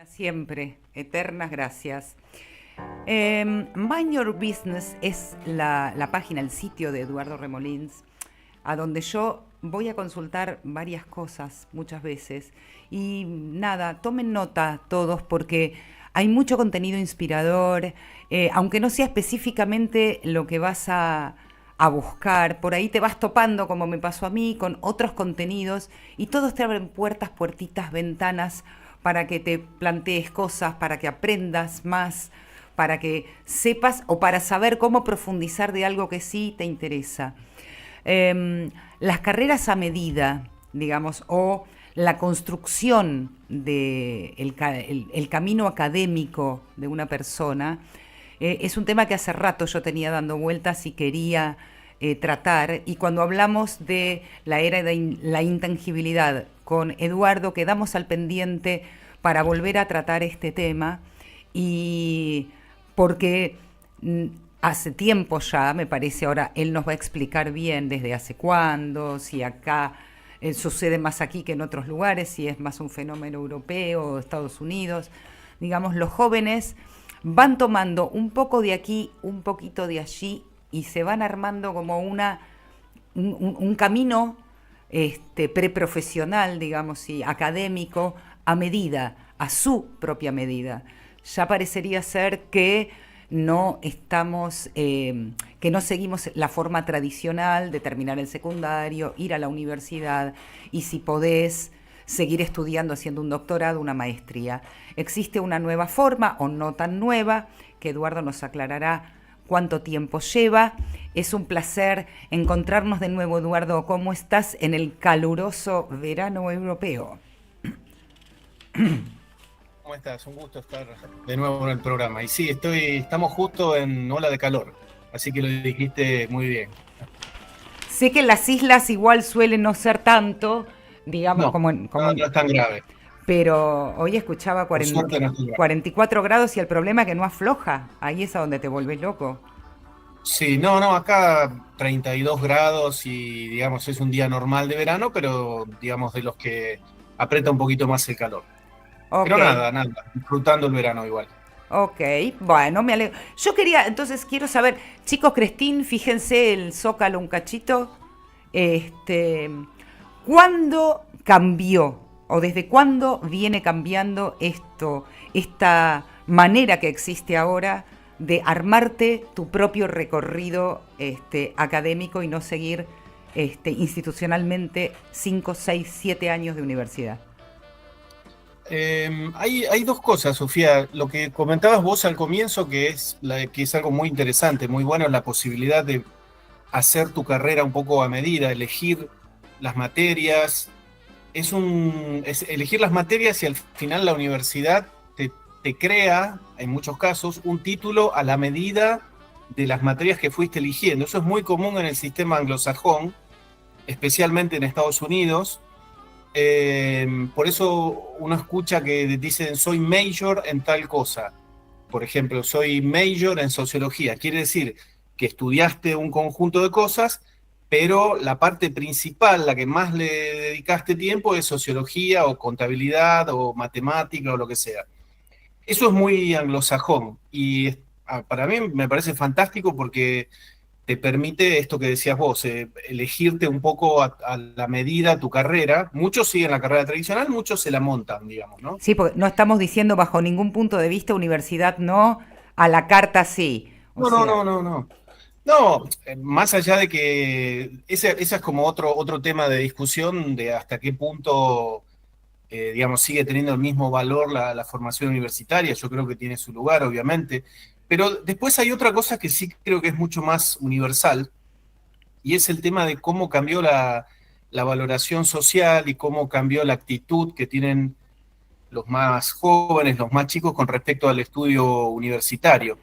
Siempre, eternas gracias. Mind Your Business es la página, el sitio de Eduardo Remolins, a donde yo voy a consultar varias cosas muchas veces. Y nada, tomen nota todos porque hay mucho contenido inspirador, aunque no sea específicamente lo que vas a buscar, por ahí te vas topando, como me pasó a mí, con otros contenidos y todos te abren puertas, puertitas, ventanas para que te plantees cosas, para que aprendas más, para que sepas o para saber cómo profundizar de algo que sí te interesa. Las carreras a medida, digamos, o la construcción del el camino académico de una persona, es un tema que hace rato yo tenía dando vueltas y quería tratar. Y cuando hablamos de la era de la intangibilidad con Eduardo, quedamos al pendiente para volver a tratar este tema. Y porque hace tiempo ya, me parece, ahora él nos va a explicar bien desde hace cuándo, si acá sucede más aquí que en otros lugares, si es más un fenómeno europeo o Estados Unidos. Digamos, los jóvenes van tomando un poco de aquí, un poquito de allí y se van armando como un camino preprofesional, digamos, y académico a medida, a su propia medida. Ya parecería ser que no estamos, que no seguimos la forma tradicional de terminar el secundario, ir a la universidad y si podés seguir estudiando, haciendo un doctorado, una maestría. Existe una nueva forma, o no tan nueva, que Eduardo nos aclarará cuánto tiempo lleva. Es un placer encontrarnos de nuevo, Eduardo. ¿Cómo estás en el caluroso verano europeo? ¿Cómo estás? Un gusto estar de nuevo en el programa. Y sí, estamos justo en ola de calor, así que lo dijiste muy bien. Sé que en las islas igual suelen no ser tanto, digamos, No, no es tan grave. pero hoy escuchaba Por suerte no es tan grave. 44 grados y el problema es que no afloja. Ahí es a donde te volvés loco. Sí, no, acá 32 grados y digamos es un día normal de verano, pero digamos de los que aprieta un poquito más el calor. Ok, Pero nada, disfrutando el verano igual. ok, bueno, me alegro. Yo quería, entonces quiero saber, chicos, Crestín, fíjense el zócalo un cachito. Este, ¿Cuándo cambió o desde cuándo viene cambiando esto, esta manera que existe ahora de armarte tu propio recorrido académico y no seguir institucionalmente 5, 6, 7 años de universidad? Hay dos cosas, Sofía. Lo que comentabas vos al comienzo, que es algo muy interesante, muy bueno, la posibilidad de hacer tu carrera un poco a medida, elegir las materias, es elegir las materias y al final la universidad te crea, en muchos casos, un título a la medida de las materias que fuiste eligiendo. Eso es muy común en el sistema anglosajón, especialmente en Estados Unidos. Por eso uno escucha que dicen soy major en tal cosa. Por ejemplo, soy major en sociología. Quiere decir que estudiaste un conjunto de cosas, pero la parte principal, la que más le dedicaste tiempo, es sociología o contabilidad o matemática o lo que sea. Eso es muy anglosajón y para mí me parece fantástico porque te permite esto que decías vos, elegirte un poco a la medida tu carrera. Muchos siguen la carrera tradicional, muchos se la montan, digamos, ¿no? Sí, porque no estamos diciendo bajo ningún punto de vista universidad no, a la carta sí. O sea, No. No, más allá de que ese es como otro tema de discusión de hasta qué punto, digamos, sigue teniendo el mismo valor la formación universitaria. Yo creo que tiene su lugar, obviamente. Pero después hay otra cosa que sí creo que es mucho más universal, y es el tema de cómo cambió la valoración social y cómo cambió la actitud que tienen los más jóvenes, los más chicos con respecto al estudio universitario.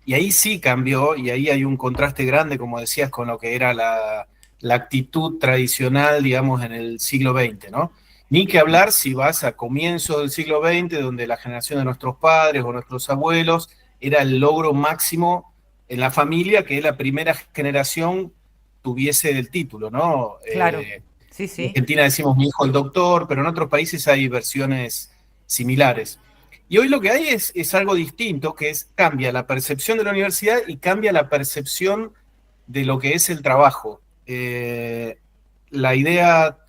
Y ahí sí cambió, y ahí hay un contraste grande, como decías, con lo que era la actitud tradicional, digamos, en el siglo XX, ¿no? Ni que hablar si vas a comienzos del siglo XX, donde la generación de nuestros padres o nuestros abuelos era el logro máximo en la familia que la primera generación tuviese el título, ¿no? claro, sí, En sí. Argentina decimos mi hijo el doctor, pero en otros países hay versiones similares. Y hoy lo que hay es algo distinto, que es cambia la percepción de la universidad y cambia la percepción de lo que es el trabajo. La idea,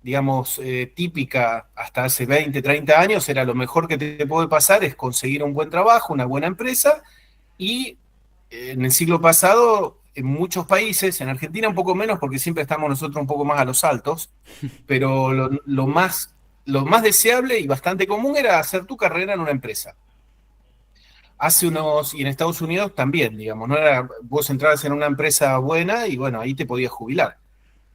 digamos, típica hasta hace 20, 30 años era lo mejor que te puede pasar es conseguir un buen trabajo, una buena empresa, y en el siglo pasado, en muchos países, en Argentina un poco menos porque siempre estamos nosotros un poco más a los altos, pero lo más deseable y bastante común era hacer tu carrera en una empresa. Y en Estados Unidos también, digamos, no era, vos entrabas en una empresa buena y bueno, ahí te podías jubilar.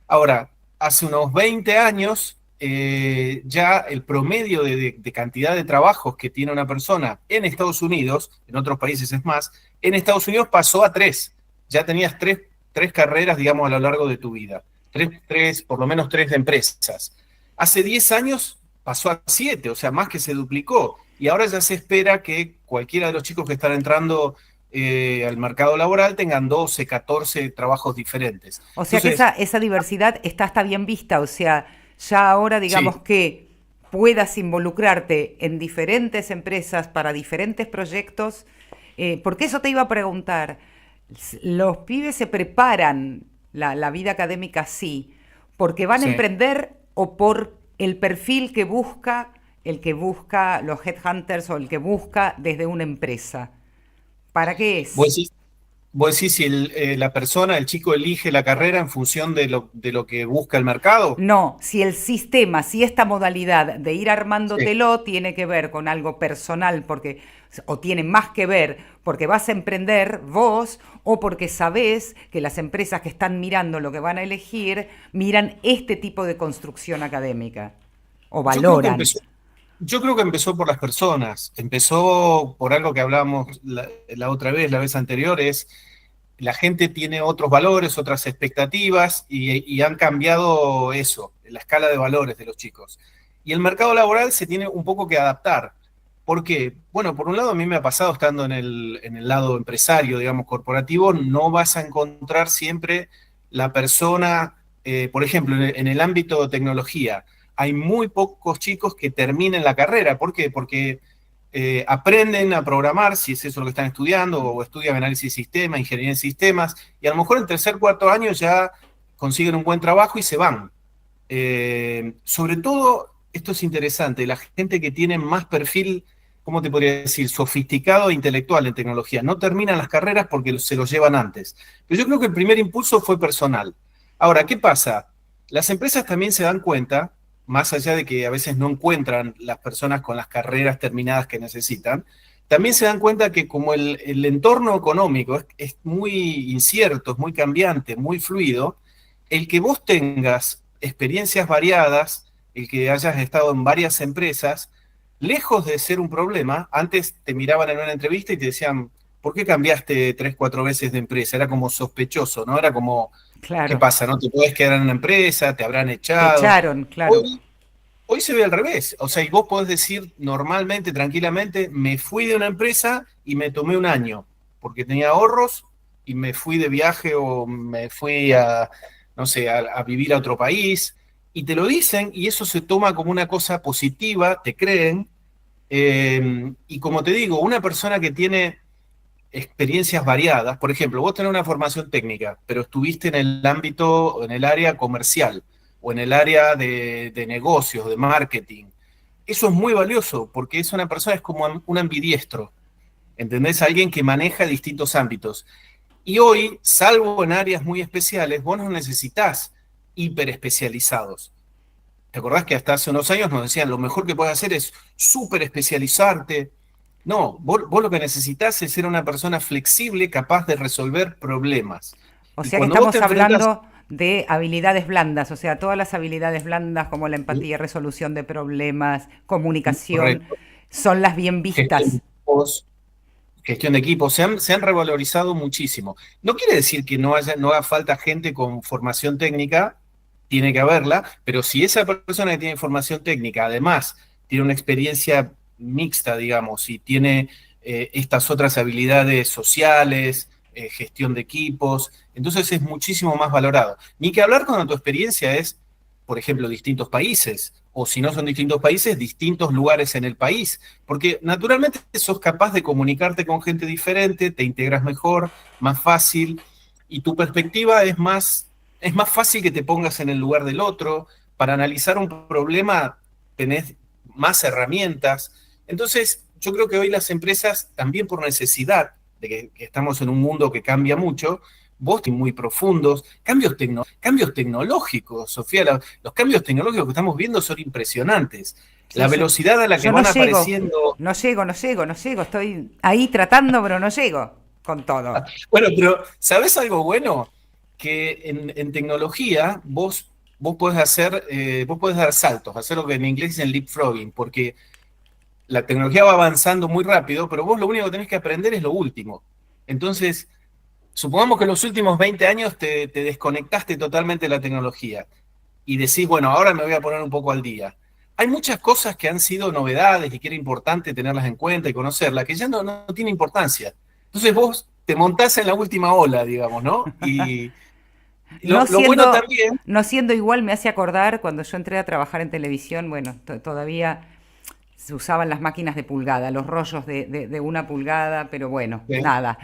Ahora, hace unos 20 años, ya el promedio de cantidad de trabajos que tiene una persona en Estados Unidos, en otros países es más, en Estados Unidos pasó a 3. Ya tenías tres carreras, digamos, a lo largo de tu vida. Por lo menos 3 de empresas. Hace 10 años pasó a 7, o sea, más que se duplicó. Y ahora ya se espera que cualquiera de los chicos que están entrando al mercado laboral tengan 12, 14 trabajos diferentes. O sea que Entonces, esa diversidad está hasta bien vista, o sea, ya ahora digamos sí, que puedas involucrarte en diferentes empresas para diferentes proyectos, porque eso te iba a preguntar, los pibes se preparan la vida académica así, porque van a sí. emprender o por el perfil que busca, el que busca los headhunters o el que busca desde una empresa. ¿Para qué es? Vos decís, vos decís si la persona, el chico elige la carrera en función de lo que busca el mercado. No, si el sistema, si esta modalidad de ir Sí. armándotelo tiene que ver con algo personal, porque, o tiene más que ver porque vas a emprender vos, o porque sabés que las empresas que están mirando lo que van a elegir, miran este tipo de construcción académica, o Yo creo que valoran. empezó, yo creo que empezó por las personas, empezó por algo que hablamos la otra vez, la vez anterior, es la gente tiene otros valores, otras expectativas y han cambiado eso, la escala de valores de los chicos. Y el mercado laboral se tiene un poco que adaptar. ¿Por qué? Bueno, por un lado a mí me ha pasado estando en el lado empresario, digamos, corporativo, no vas a encontrar siempre la persona, por ejemplo, en el ámbito de tecnología, hay muy pocos chicos que terminen la carrera. ¿Por qué? Porque aprenden a programar, si es eso lo que están estudiando, o estudian análisis de sistemas, ingeniería en sistemas, y a lo mejor en tercer, cuarto año ya consiguen un buen trabajo y se van. Sobre todo, esto es interesante, la gente que tiene más perfil, ¿cómo te podría decir? Sofisticado e intelectual en tecnología. No terminan las carreras porque se los llevan antes. Pero yo creo que el primer impulso fue personal. Ahora, ¿qué pasa? Las empresas también se dan cuenta, más allá de que a veces no encuentran las personas con las carreras terminadas que necesitan, también se dan cuenta que como el entorno económico es muy incierto, es muy cambiante, muy fluido, el que vos tengas experiencias variadas, el que hayas estado en varias empresas, lejos de ser un problema, antes te miraban en una entrevista y te decían, ¿por qué cambiaste 3, 4 veces de empresa? Era como sospechoso, ¿no? Era como, ¿qué Claro, pasa? ¿No te puedes quedar en una empresa? ¿Te habrán te echado? echaron, claro. Hoy, hoy se ve al revés. O sea, y vos podés decir normalmente, tranquilamente, me fui de una empresa y me tomé un año, porque tenía ahorros y me fui de viaje o me fui a, no sé, a vivir a otro país. Y te lo dicen y eso se toma como una cosa positiva, te creen. Y como te digo, una persona que tiene experiencias variadas. Por ejemplo, vos tenés una formación técnica, pero estuviste en el ámbito, en el área comercial o en el área de negocios, de marketing. Eso es muy valioso porque es una persona, es como un ambidiestro, ¿entendés? Alguien que maneja distintos ámbitos. Y hoy, salvo en áreas muy especiales, vos no necesitas hiperespecializados. ¿Te acordás que hasta hace unos años nos decían lo mejor que puedes hacer es súper especializarte? No, vos lo que necesitas es ser una persona flexible, capaz de resolver problemas. O Y sea que cuando vos te estamos enfrentas, hablando de habilidades blandas, o sea, todas las habilidades blandas como la empatía, resolución de problemas, comunicación, correcto, son las bien gestión de vistas. equipos, se han revalorizado muchísimo. No quiere decir que no haga falta gente con formación técnica, tiene que haberla, pero si esa persona que tiene formación técnica además tiene una experiencia mixta, digamos, y tiene estas otras habilidades sociales, gestión de equipos, entonces es muchísimo más valorado. Ni que hablar cuando tu experiencia es, por ejemplo, distintos países o si no son distintos países, distintos lugares en el país. Porque naturalmente sos capaz de comunicarte con gente diferente, te integras mejor, más fácil, y tu perspectiva es más fácil que te pongas en el lugar del otro. Para analizar un problema tenés más herramientas. Entonces, yo creo que hoy las empresas, también por necesidad, de que estamos en un mundo que cambia mucho, vos muy profundos, cambios tecnológicos, Sofía, los cambios tecnológicos que estamos viendo son impresionantes. Sí, La velocidad a la que yo no van llego, apareciendo. no llego, estoy ahí tratando, pero no llego con todo. Bueno, pero ¿sabés algo bueno? Que en tecnología vos podés dar saltos, hacer lo que en inglés dicen leapfrogging, porque la tecnología va avanzando muy rápido, pero vos lo único que tenés que aprender es lo último. Entonces, supongamos que en los últimos 20 años te desconectaste totalmente de la tecnología y decís, bueno, ahora me voy a poner un poco al día. Hay muchas cosas que han sido novedades y que era importante tenerlas en cuenta y conocerlas, que ya no tiene importancia. Entonces vos te montás en la última ola, digamos, ¿no? Y No lo bueno siendo, también, no siendo igual, me hace acordar cuando yo entré a trabajar en televisión, bueno, todavía se usaban las máquinas de pulgada, los rollos de 1 pulgada, pero bueno, ¿eh? nada.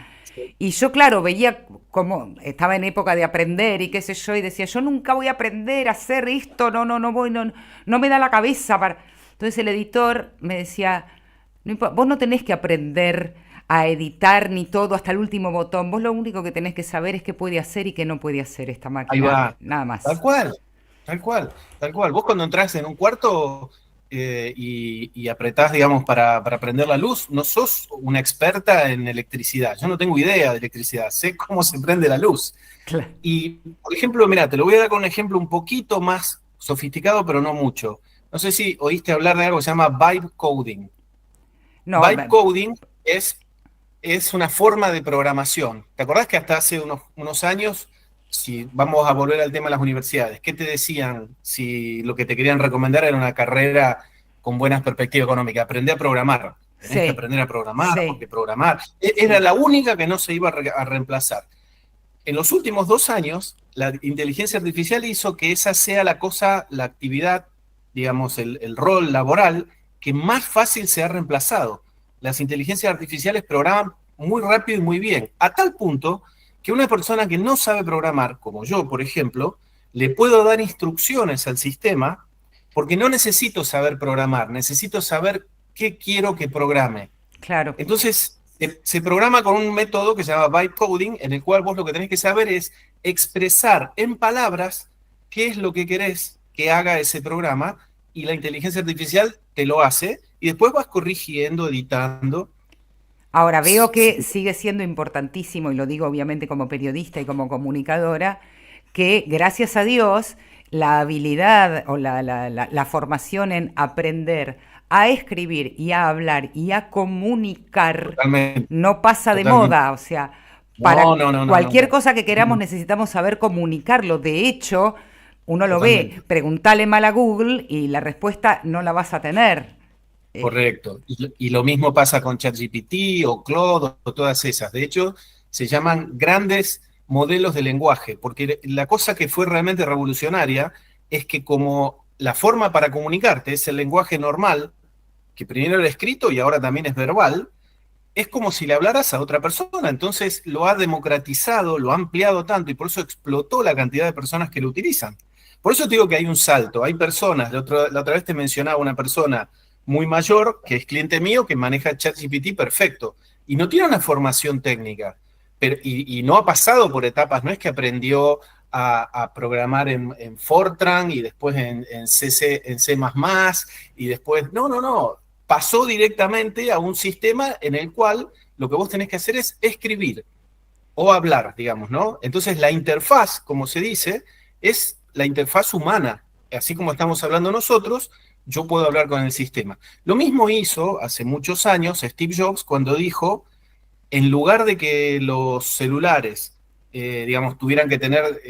Y yo, claro, veía como estaba en época de aprender y qué sé yo, y decía, yo nunca voy a aprender a hacer esto, no voy, no me da la cabeza para... Entonces el editor me decía, vos no tenés que aprender a editar ni todo hasta el último botón, vos lo único que tenés que saber es qué puede hacer y qué no puede hacer esta Ahí máquina, va. nada Tal más. cual, tal cual, tal cual. Vos cuando entras en un cuarto y apretás, digamos, para prender la luz, no sos una experta en electricidad. Yo no tengo idea de electricidad, sé cómo se prende la luz. Claro. Y, por ejemplo, mira, te lo voy a dar con un ejemplo un poquito más sofisticado, pero no mucho. No sé si oíste hablar de algo que se llama vibe coding. No, Vibe coding es una forma de programación. ¿Te acordás que hasta hace unos años, si vamos a volver al tema de las universidades, qué te decían si lo que te querían recomendar era una carrera con buenas perspectivas económicas? Aprende a programar. Tenés que sí, aprender a programar, sí, porque programar era sí. la única que no se iba a reemplazar. En los últimos 2 años, la inteligencia artificial hizo que esa sea la cosa, la actividad, digamos, el rol laboral que más fácil se ha reemplazado. Las inteligencias artificiales programan muy rápido y muy bien, a tal punto que una persona que no sabe programar, como yo, por ejemplo, le puedo dar instrucciones al sistema porque no necesito saber programar, necesito saber qué quiero que programe. Claro. Entonces, se programa con un método que se llama bytecoding, en el cual vos lo que tenés que saber es expresar en palabras qué es lo que querés que haga ese programa, y la inteligencia artificial te lo hace, y después vas corrigiendo, editando. Ahora veo que sigue siendo importantísimo, y lo digo obviamente como periodista y como comunicadora, que gracias a Dios la habilidad o la formación en aprender a escribir y a hablar y a comunicar Totalmente, no pasa de totalmente. moda. O sea, No, para no, no, no, no, cualquier no. cosa que queramos necesitamos saber comunicarlo. De hecho, uno lo ve, Totalmente. preguntale mal a Google y la respuesta no la vas a tener. Eh, Correcto. Y lo mismo pasa con ChatGPT o Claude o todas esas. De hecho, se llaman grandes modelos de lenguaje, porque la cosa que fue realmente revolucionaria es que como la forma para comunicarte es el lenguaje normal, que primero era escrito y ahora también es verbal, es como si le hablaras a otra persona. Entonces lo ha democratizado, lo ha ampliado tanto y por eso explotó la cantidad de personas que lo utilizan. Por eso te digo que hay un salto. Hay personas, la otra vez te mencionaba una persona muy mayor que es cliente mío que maneja ChatGPT perfecto y no tiene una formación técnica, pero, y no ha pasado por etapas, no es que aprendió a programar en Fortran y después en C++ y después, no, pasó directamente a un sistema en el cual lo que vos tenés que hacer es escribir o hablar, digamos, ¿no? Entonces la interfaz, como se dice, es la interfaz humana. Así como estamos hablando nosotros, yo puedo hablar con el sistema. Lo mismo hizo hace muchos años Steve Jobs cuando dijo, en lugar de que los celulares, digamos, tuvieran que tener,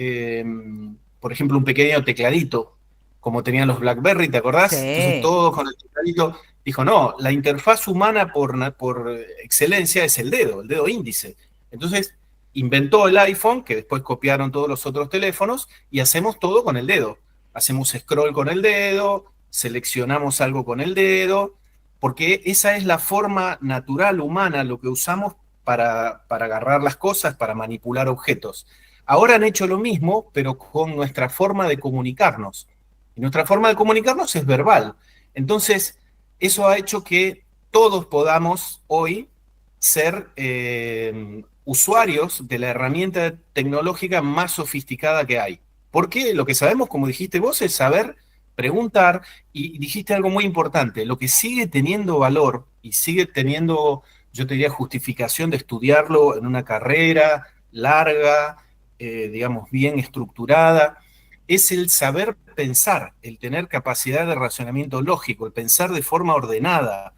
por ejemplo, un pequeño tecladito, como tenían los BlackBerry, ¿te acordás? Entonces sí. todos con el tecladito, dijo, no, la interfaz humana por excelencia es el dedo índice. Entonces inventó el iPhone, que después copiaron todos los otros teléfonos, y hacemos todo con el dedo. Hacemos scroll con el dedo, seleccionamos algo con el dedo, porque esa es la forma natural humana, lo que usamos para agarrar las cosas, para manipular objetos. Ahora han hecho lo mismo, pero con nuestra forma de comunicarnos. Y nuestra forma de comunicarnos es verbal. Entonces, eso ha hecho que todos podamos hoy ser usuarios de la herramienta tecnológica más sofisticada que hay. Porque lo que sabemos, como dijiste vos, es saber preguntar, y dijiste algo muy importante, lo que sigue teniendo valor y sigue teniendo, yo te diría, justificación de estudiarlo en una carrera larga, digamos, bien estructurada, es el saber pensar, el tener capacidad de razonamiento lógico, el pensar de forma ordenada.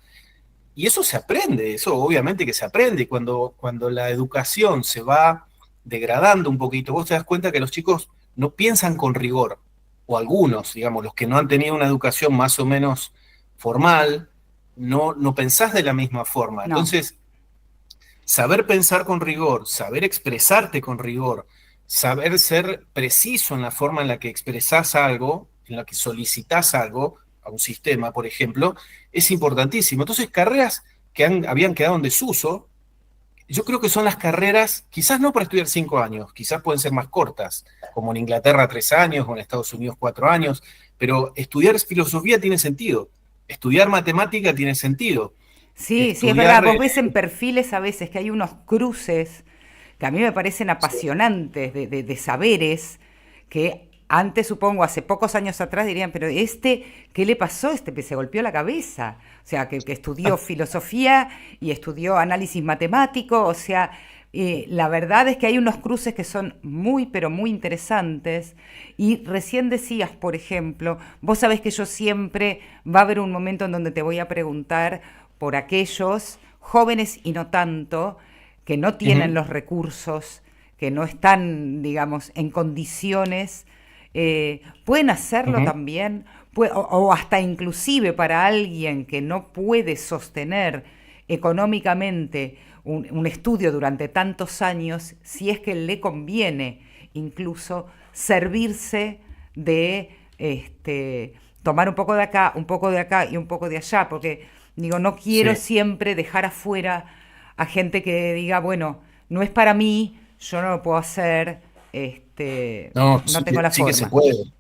Y eso se aprende, eso obviamente que se aprende. Cuando la educación se va degradando un poquito, vos te das cuenta que los chicos no piensan con rigor, o algunos, digamos, los que no han tenido una educación más o menos formal, no pensás de la misma forma. No. Entonces, saber pensar con rigor, saber expresarte con rigor, saber ser preciso en la forma en la que expresás algo, en la que solicitas algo a un sistema, por ejemplo, es importantísimo. Entonces, carreras que habían quedado en desuso, yo creo que son las carreras, quizás no para estudiar 5 años, quizás pueden ser más cortas, como en Inglaterra 3 años o en Estados Unidos 4 años, pero estudiar filosofía tiene sentido, estudiar matemática tiene sentido, Sí, sí, es verdad. estudiar... Vos ves en perfiles a veces que hay unos cruces que a mí me parecen apasionantes de saberes que antes, supongo, hace pocos años atrás dirían, pero ¿qué le pasó? Se golpeó la cabeza. O sea, que estudió filosofía y estudió análisis matemático. O sea, la verdad es que hay unos cruces que son muy, pero muy interesantes. Y recién decías, por ejemplo, vos sabés que yo siempre va a haber un momento en donde te voy a preguntar por aquellos jóvenes y no tanto, que no tienen Ujú, los recursos, que no están, digamos, en condiciones, pueden hacerlo ujú. también, o hasta inclusive para alguien que no puede sostener económicamente un estudio durante tantos años, si es que le conviene incluso servirse de tomar un poco de acá, un poco de acá y un poco de allá, porque digo, no quiero Sí. siempre dejar afuera a gente que diga, bueno, no es para mí, yo no lo puedo hacer, No, no tengo la sí que se forma. puede.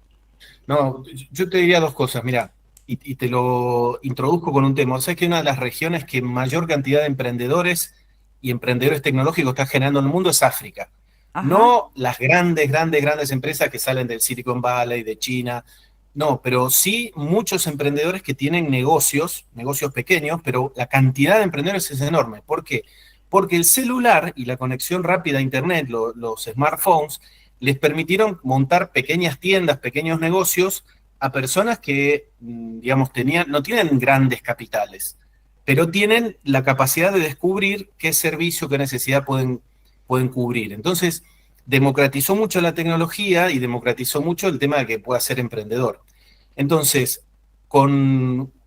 No, yo te diría dos cosas, mira, y te lo introduzco con un tema. O sea, que una de las regiones que mayor cantidad de emprendedores y emprendedores tecnológicos está generando en el mundo es África. Ajá. No las grandes, grandes, grandes empresas que salen del Silicon Valley, de China, no, pero sí muchos emprendedores que tienen negocios, negocios pequeños, pero la cantidad de emprendedores es enorme. ¿Por qué? Porque el celular y la conexión rápida a Internet, los smartphones, les permitieron montar pequeñas tiendas, pequeños negocios a personas que, digamos, no tienen grandes capitales, pero tienen la capacidad de descubrir qué servicio, qué necesidad pueden cubrir. Entonces, democratizó mucho la tecnología y democratizó mucho el tema de que pueda ser emprendedor. Entonces,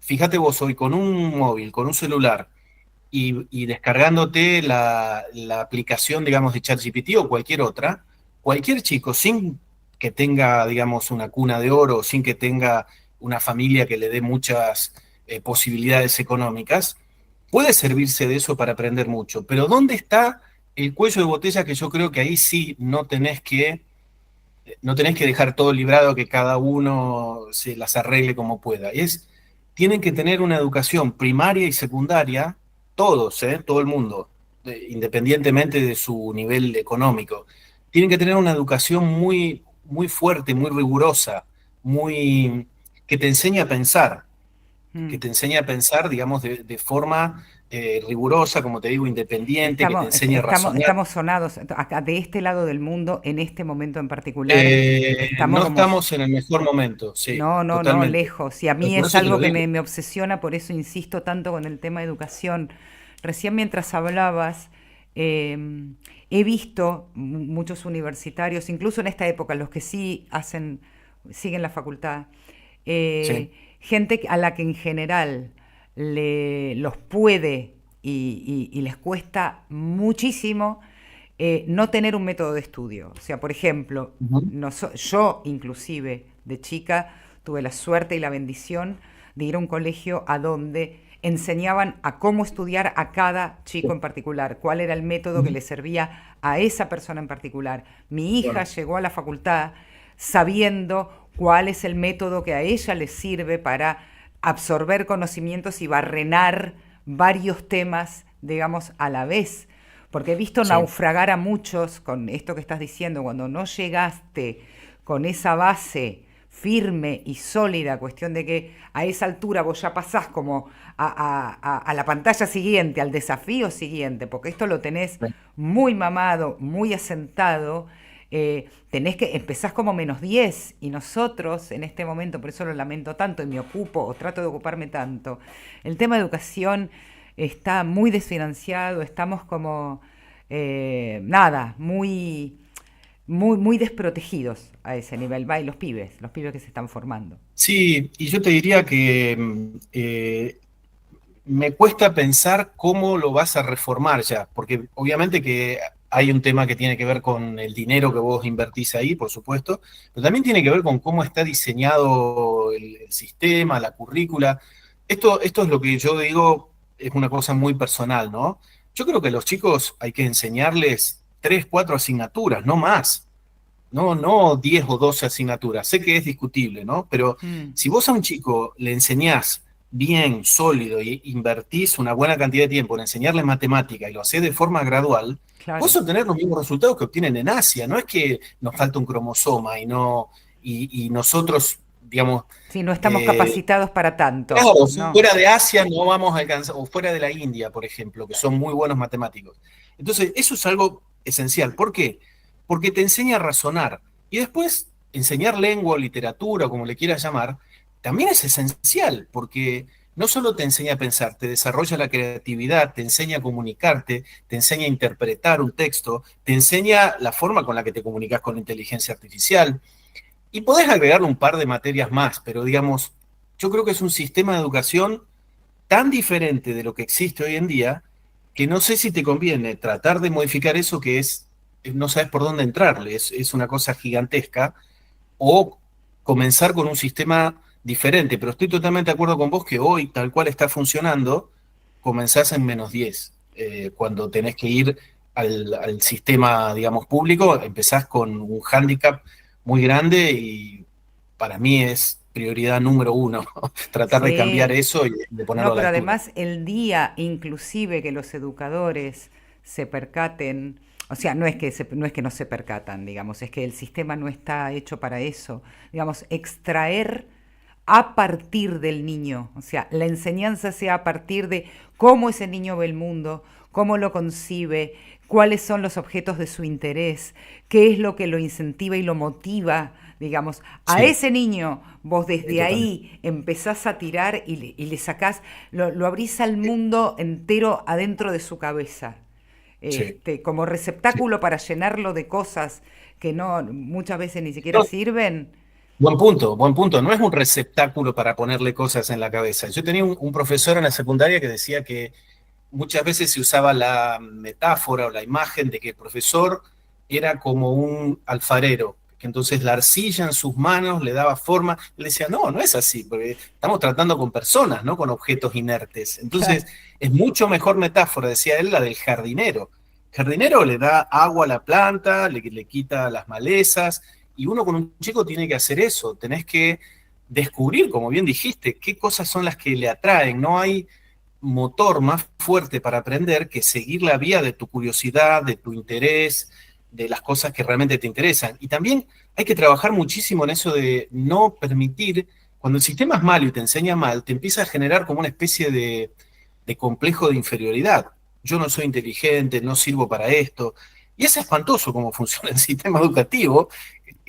fíjate vos hoy, con un móvil, con un celular, y descargándote la aplicación, digamos, de ChatGPT o cualquier otra, cualquier chico, sin que tenga, digamos, una cuna de oro, sin que tenga una familia que le dé muchas posibilidades económicas, puede servirse de eso para aprender mucho. Pero ¿dónde está el cuello de botella que yo creo que ahí sí no tenés que dejar todo librado, que cada uno se las arregle como pueda? Tienen que tener una educación primaria y secundaria, todos, todo el mundo, independientemente de su nivel económico. Tienen que tener una educación muy, muy fuerte, muy rigurosa, que te enseñe a pensar, que Mm. te enseñe a pensar, digamos, de forma rigurosa, como te digo, independiente, que te enseñe a razonar. Estamos sonados, acá de este lado del mundo, en este momento en particular, estamos No como, estamos en el mejor momento, sí, no, no, no, totalmente. lejos. Y a Pero mí por es eso te algo lo que digo. me obsesiona, por eso insisto tanto con el tema de educación. Recién mientras hablabas, he visto muchos universitarios, incluso en esta época, los que sí siguen la facultad, Sí. gente a la que en general los puede y les cuesta muchísimo no tener un método de estudio. O sea, por ejemplo, Ujú. yo inclusive de chica tuve la suerte y la bendición de ir a un colegio a donde enseñaban a cómo estudiar a cada chico en particular, cuál era el método que le servía a esa persona en particular. Mi hija Bueno, llegó a la facultad sabiendo cuál es el método que a ella le sirve para absorber conocimientos y barrenar varios temas, digamos, a la vez. Porque he visto sí. naufragar a muchos con esto que estás diciendo, cuando no llegaste con esa base firme y sólida, cuestión de que a esa altura vos ya pasás como a la pantalla siguiente, al desafío siguiente, porque esto lo tenés muy mamado, muy asentado, tenés que, empezás como -10 y nosotros en este momento, por eso lo lamento tanto y me ocupo o trato de ocuparme tanto, el tema de educación está muy desfinanciado, estamos como, nada, muy desprotegidos a ese nivel, va, y los pibes que se están formando. Sí, y yo te diría que me cuesta pensar cómo lo vas a reformar ya, porque obviamente que hay un tema que tiene que ver con el dinero que vos invertís ahí, por supuesto, pero también tiene que ver con cómo está diseñado el sistema, la currícula. Esto es lo que yo digo, es una cosa muy personal, ¿no? Yo creo que a los chicos hay que enseñarles 3, 4 asignaturas, no más. No 10 o 12 asignaturas. Sé que es discutible, ¿no? Pero Mm, si vos a un chico le enseñás bien, sólido, y invertís una buena cantidad de tiempo en enseñarle matemática y lo hacés de forma gradual, claro. vas a obtener los mismos resultados que obtienen en Asia. No es que nos falta un cromosoma y nosotros, digamos, Sí, no estamos eh, capacitados para tanto, claro, ¿no? fuera de Asia no vamos a alcanzar, o fuera de la India, por ejemplo, que son muy buenos matemáticos. Entonces, eso es algo esencial. ¿Por qué? Porque te enseña a razonar. Y después, enseñar lengua o literatura, como le quieras llamar, también es esencial, porque no solo te enseña a pensar, te desarrolla la creatividad, te enseña a comunicarte, te enseña a interpretar un texto, te enseña la forma con la que te comunicas con la inteligencia artificial. Y podés agregarle un par de materias más, pero digamos, yo creo que es un sistema de educación tan diferente de lo que existe hoy en día que no sé si te conviene tratar de modificar eso que no sabes por dónde entrarle, es una cosa gigantesca, o comenzar con un sistema diferente. Pero estoy totalmente de acuerdo con vos que hoy, tal cual está funcionando, comenzás en -10. Cuando tenés que ir al sistema, digamos, público, empezás con un hándicap muy grande y para mí es prioridad número uno, tratar de cambiar Sí. eso y de ponerlo No, a la pero altura. además el día inclusive que los educadores se percaten, o sea, no es que no se percatan, digamos, es que el sistema no está hecho para eso, digamos, extraer a partir del niño, o sea, la enseñanza sea a partir de cómo ese niño ve el mundo, cómo lo concibe, cuáles son los objetos de su interés, qué es lo que lo incentiva y lo motiva, digamos, a Sí, ese niño vos desde totalmente. ahí empezás a tirar y le sacás, lo abrís al mundo entero adentro de su cabeza, Sí, como sí. receptáculo para llenarlo de cosas que no muchas veces ni siquiera No, sirven. buen punto, buen punto. No es un receptáculo para ponerle cosas en la cabeza. Yo tenía un profesor en la secundaria que decía que muchas veces se usaba la metáfora o la imagen de que el profesor era como un alfarero, que entonces la arcilla en sus manos le daba forma. Él decía, no, no es así, porque estamos tratando con personas, no con objetos inertes. Claro. Entonces, es mucho mejor metáfora, decía él, la del jardinero. El jardinero le da agua a la planta, le quita las malezas, y uno con un chico tiene que hacer eso. Tenés que descubrir, como bien dijiste, qué cosas son las que le atraen. No hay motor más fuerte para aprender que seguir la vía de tu curiosidad, de tu interés, de las cosas que realmente te interesan. Y también hay que trabajar muchísimo en eso de no permitir, cuando el sistema es malo y te enseña mal, te empieza a generar como una especie de complejo de inferioridad. Yo no soy inteligente, no sirvo para esto. Y es espantoso cómo funciona el sistema educativo.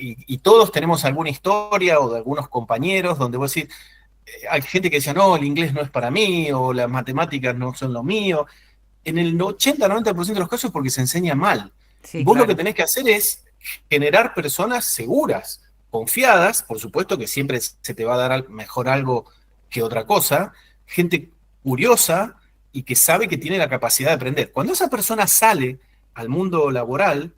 Y todos tenemos alguna historia o de algunos compañeros donde vos decís, hay gente que decía, no, el inglés no es para mí, o las matemáticas no son lo mío. En el 80-90% de los casos es porque se enseña mal. Y Sí, vos lo que claro. tenés que hacer es generar personas seguras, confiadas, por supuesto que siempre se te va a dar mejor algo que otra cosa, gente curiosa y que sabe que tiene la capacidad de aprender. Cuando esa persona sale al mundo laboral,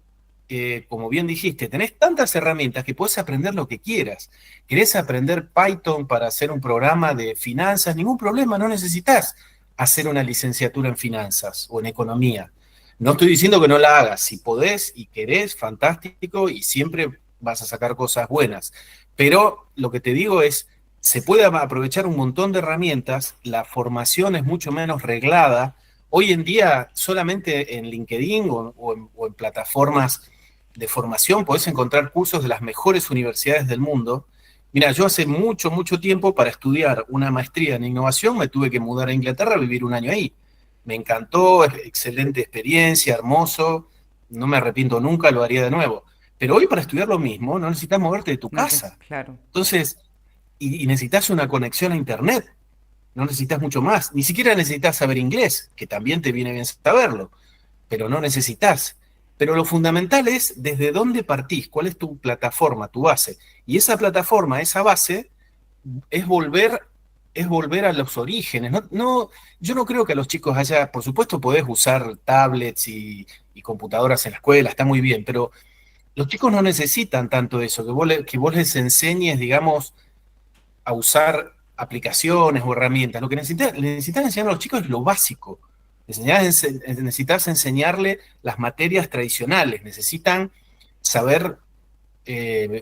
como bien dijiste, tenés tantas herramientas que puedes aprender lo que quieras. ¿Querés aprender Python para hacer un programa de finanzas? Ningún problema, no necesitas hacer una licenciatura en finanzas o en economía. No estoy diciendo que no la hagas. Si podés y querés, fantástico, y siempre vas a sacar cosas buenas. Pero lo que te digo es, se puede aprovechar un montón de herramientas, la formación es mucho menos reglada. Hoy en día, solamente en LinkedIn o en plataformas de formación podés encontrar cursos de las mejores universidades del mundo. Mira, yo hace mucho, mucho tiempo para estudiar una maestría en innovación me tuve que mudar a Inglaterra a vivir un año ahí. Me encantó, excelente experiencia, hermoso, no me arrepiento nunca, lo haría de nuevo. Pero hoy para estudiar lo mismo no necesitas moverte de tu No, casa. claro. Entonces, y necesitas una conexión a Internet, no necesitas mucho más. Ni siquiera necesitas saber inglés, que también te viene bien saberlo, pero no necesitas. Pero lo fundamental es desde dónde partís, cuál es tu plataforma, tu base. Y esa plataforma, esa base, es volver, es volver a los orígenes. Yo no creo que a los chicos haya, por supuesto podés usar tablets y computadoras en la escuela, está muy bien, pero los chicos no necesitan tanto eso, que vos les enseñes, digamos, a usar aplicaciones o herramientas. Lo que necesitan enseñar a los chicos es lo básico. Necesitas enseñarle las materias tradicionales, necesitan saber,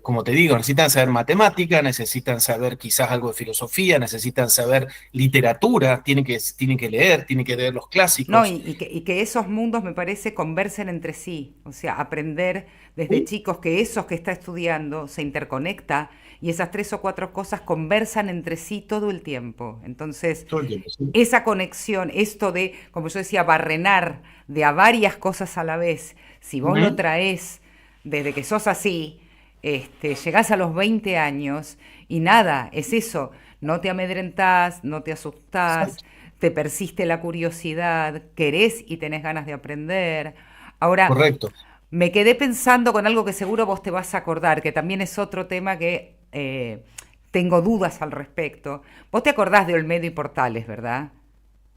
como te digo, necesitan saber matemática, necesitan saber quizás algo de filosofía, necesitan saber literatura, tienen que leer los No, clásicos. y que esos mundos, me parece, conversen entre sí. O sea, aprender desde Sí, chicos que esos que está estudiando se interconecta y esas tres o cuatro cosas conversan entre sí todo el tiempo. Entonces, todo el tiempo, sí. esa conexión, esto de, como yo decía, barrenar de a varias cosas a la vez, si vos lo Ujú. traes desde que sos así, llegás a los 20 años y nada, es eso, no te amedrentás, no te asustás, Exacto. te persiste la curiosidad, querés y tenés ganas de aprender. Ahora, Correcto. me quedé pensando con algo que seguro vos te vas a acordar, que también es otro tema que tengo dudas al respecto. Vos te acordás de Olmedo y Portales, ¿verdad?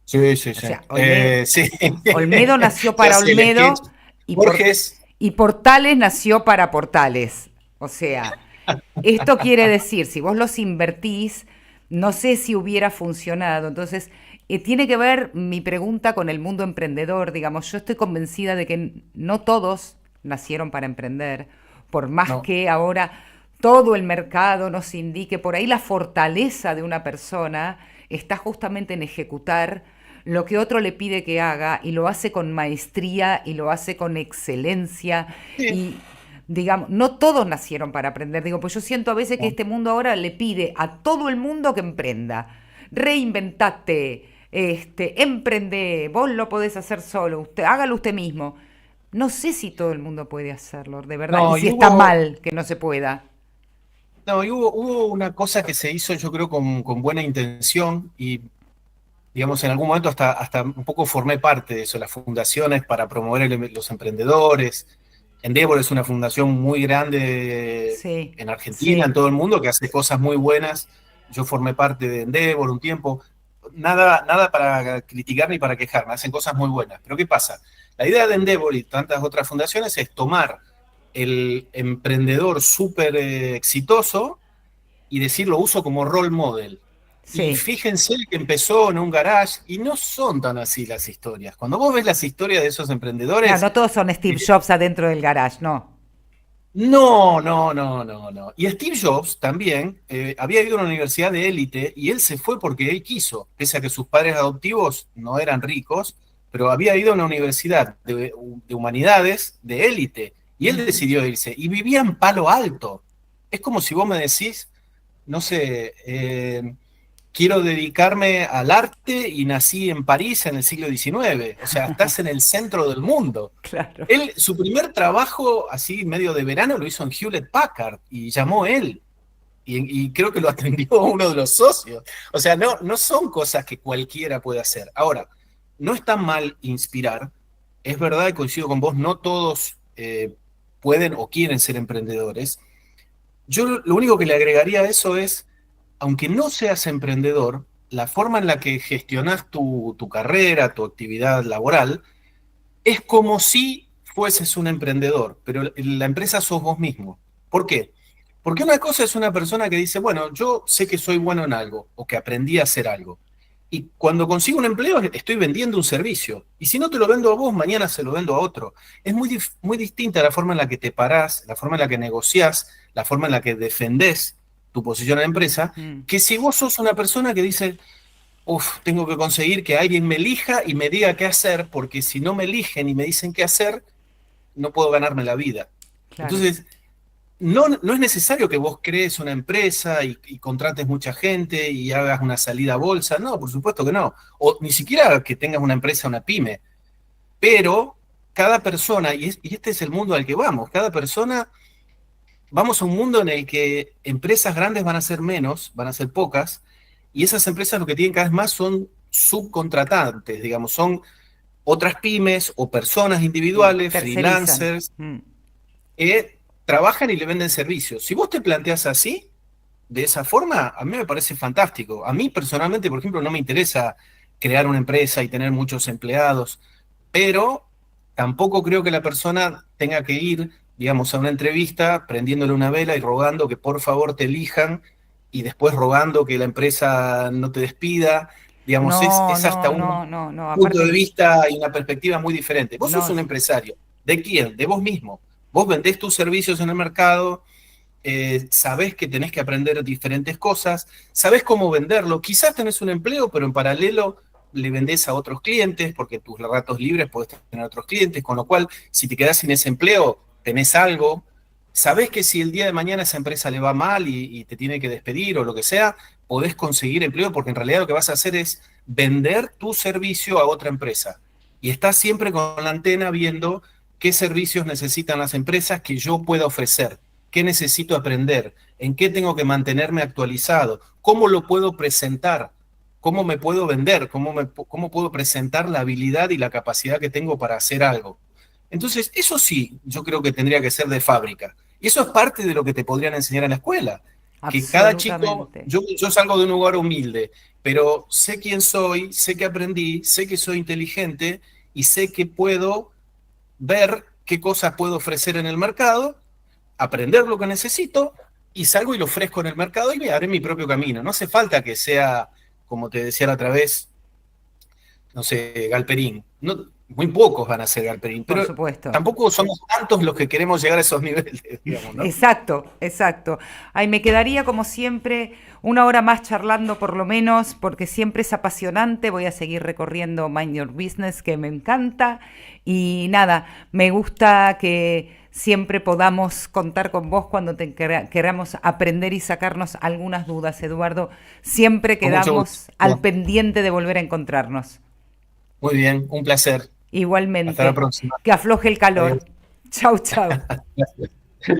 Sí, sí, O sí. sea, Olmedo, Sí. Olmedo nació Ya para sé, el sketch. Olmedo y, Borges. y Portales nació para Portales. O sea, esto quiere decir, si vos los invertís, no sé si hubiera funcionado. Entonces, tiene que ver mi pregunta con el mundo emprendedor. Digamos, yo estoy convencida de que no todos nacieron para emprender, por más No. que ahora todo el mercado nos indique, por ahí la fortaleza de una persona está justamente en ejecutar lo que otro le pide que haga y lo hace con maestría y lo hace con excelencia Sí. y digamos, no todos nacieron para aprender, digo, pues yo siento a veces que No. este mundo ahora le pide a todo el mundo que emprenda, reinventate, emprende, vos lo podés hacer solo, hágalo usted mismo. No sé si todo el mundo puede hacerlo, de verdad, y No, si está mal que no se pueda. no, hubo una cosa que se hizo, yo creo, con buena intención y, digamos, en algún momento hasta un poco formé parte de eso, las fundaciones para promover los emprendedores. Endeavor es una fundación muy grande Sí, en Argentina, en sí, todo el mundo, que hace cosas muy buenas. Yo formé parte de Endeavor un tiempo. Nada para criticar ni para quejarme, hacen cosas muy buenas. Pero ¿qué pasa? La idea de Endeavor y tantas otras fundaciones es tomar el emprendedor súper exitoso y decir lo uso como role model. Y sí. fíjense que empezó en un garage y no son tan así las historias. Cuando vos ves las historias de esos Claro, emprendedores, no todos son Steve Jobs adentro del garage, no. no. Y Steve Jobs también había ido a una universidad de élite y él se fue porque él quiso, pese a que sus padres adoptivos no eran ricos, pero había ido a una universidad de humanidades de élite y él Ujú. decidió irse y vivía en Palo Alto. Es como si vos me decís, no sé, quiero dedicarme al arte y nací en París en el siglo XIX. O sea, estás en el centro del mundo. Claro. Él, su primer trabajo, así medio de verano, lo hizo en Hewlett Packard y llamó él. Y creo que lo atendió uno de los socios. O sea, no son cosas que cualquiera puede hacer. Ahora, no está mal inspirar. Es verdad, y coincido con vos, no todos pueden o quieren ser emprendedores. Yo lo único que le agregaría a eso es, aunque no seas emprendedor, la forma en la que gestionas tu carrera, tu actividad laboral, es como si fueses un emprendedor, pero la empresa sos vos mismo. ¿Por qué? Porque una cosa es una persona que dice, bueno, yo sé que soy bueno en algo o que aprendí a hacer algo. Y cuando consigo un empleo estoy vendiendo un servicio. Y si no te lo vendo a vos, mañana se lo vendo a otro. Es muy distinta la forma en la que te parás, la forma en la que negociás, la forma en la que defendés tu posición en la empresa, que si vos sos una persona que dice, uff, tengo que conseguir que alguien me elija y me diga qué hacer, porque si no me eligen y me dicen qué hacer, no puedo ganarme la vida. Claro. Entonces, no es necesario que vos crees una empresa y contrates mucha gente y hagas una salida a bolsa, no, por supuesto que no. O ni siquiera que tengas una empresa, una pyme. Pero cada persona, y este es el mundo al que vamos, cada persona, vamos a un mundo en el que empresas grandes van a ser menos, van a ser pocas, y esas empresas lo que tienen cada vez más son subcontratantes, digamos, son otras pymes o personas Sí, individuales, tercerizan. freelancers, que trabajan y le venden servicios. Si vos te planteas así, de esa forma, a mí me parece fantástico. A mí personalmente, por ejemplo, no me interesa crear una empresa y tener muchos empleados, pero tampoco creo que la persona tenga que ir, digamos, a una entrevista prendiéndole una vela y rogando que por favor te elijan y después rogando que la empresa no te despida. Digamos, No, es hasta no, un no, no, no. punto de Aparte, vista y una perspectiva muy diferente. Vos sos no, un empresario. ¿De quién? De vos mismo. Vos vendés tus servicios en el mercado, sabés que tenés que aprender diferentes cosas, sabés cómo venderlo. Quizás tenés un empleo, pero en paralelo le vendés a otros clientes, porque tus ratos libres podés tener otros clientes, con lo cual, si te quedás sin ese empleo, tenés algo. Sabés que si el día de mañana esa empresa le va mal y te tiene que despedir o lo que sea, podés conseguir empleo, porque en realidad lo que vas a hacer es vender tu servicio a otra empresa. Y estás siempre con la antena viendo qué servicios necesitan las empresas que yo pueda ofrecer, qué necesito aprender, en qué tengo que mantenerme actualizado, cómo lo puedo presentar, cómo me puedo vender, cómo puedo presentar la habilidad y la capacidad que tengo para hacer algo. Entonces, eso sí, yo creo que tendría que ser de fábrica. Y eso es parte de lo que te podrían enseñar en la escuela. Que cada chico, absolutamente. yo salgo de un lugar humilde, pero sé quién soy, sé que aprendí, sé que soy inteligente y sé que puedo ver qué cosas puedo ofrecer en el mercado, aprender lo que necesito y salgo y lo ofrezco en el mercado y me haré mi propio camino. No hace falta que sea, como te decía la otra vez, no sé, Galperín. No, muy pocos van a ser Galperín, Por pero supuesto. tampoco somos tantos los que queremos llegar a esos niveles, digamos, ¿no? Exacto, exacto. Ay, me quedaría como siempre una hora más charlando por lo menos, porque siempre es apasionante. Voy a seguir recorriendo Mind Your Business, que me encanta. Y nada, me gusta que siempre podamos contar con vos cuando queramos aprender y sacarnos algunas dudas, Eduardo. Siempre Con mucho quedamos al gusto. pendiente de volver a encontrarnos. Muy bien, un placer. Hasta la Igualmente, próxima. que afloje el Adiós. calor. Chau, chau. Gracias.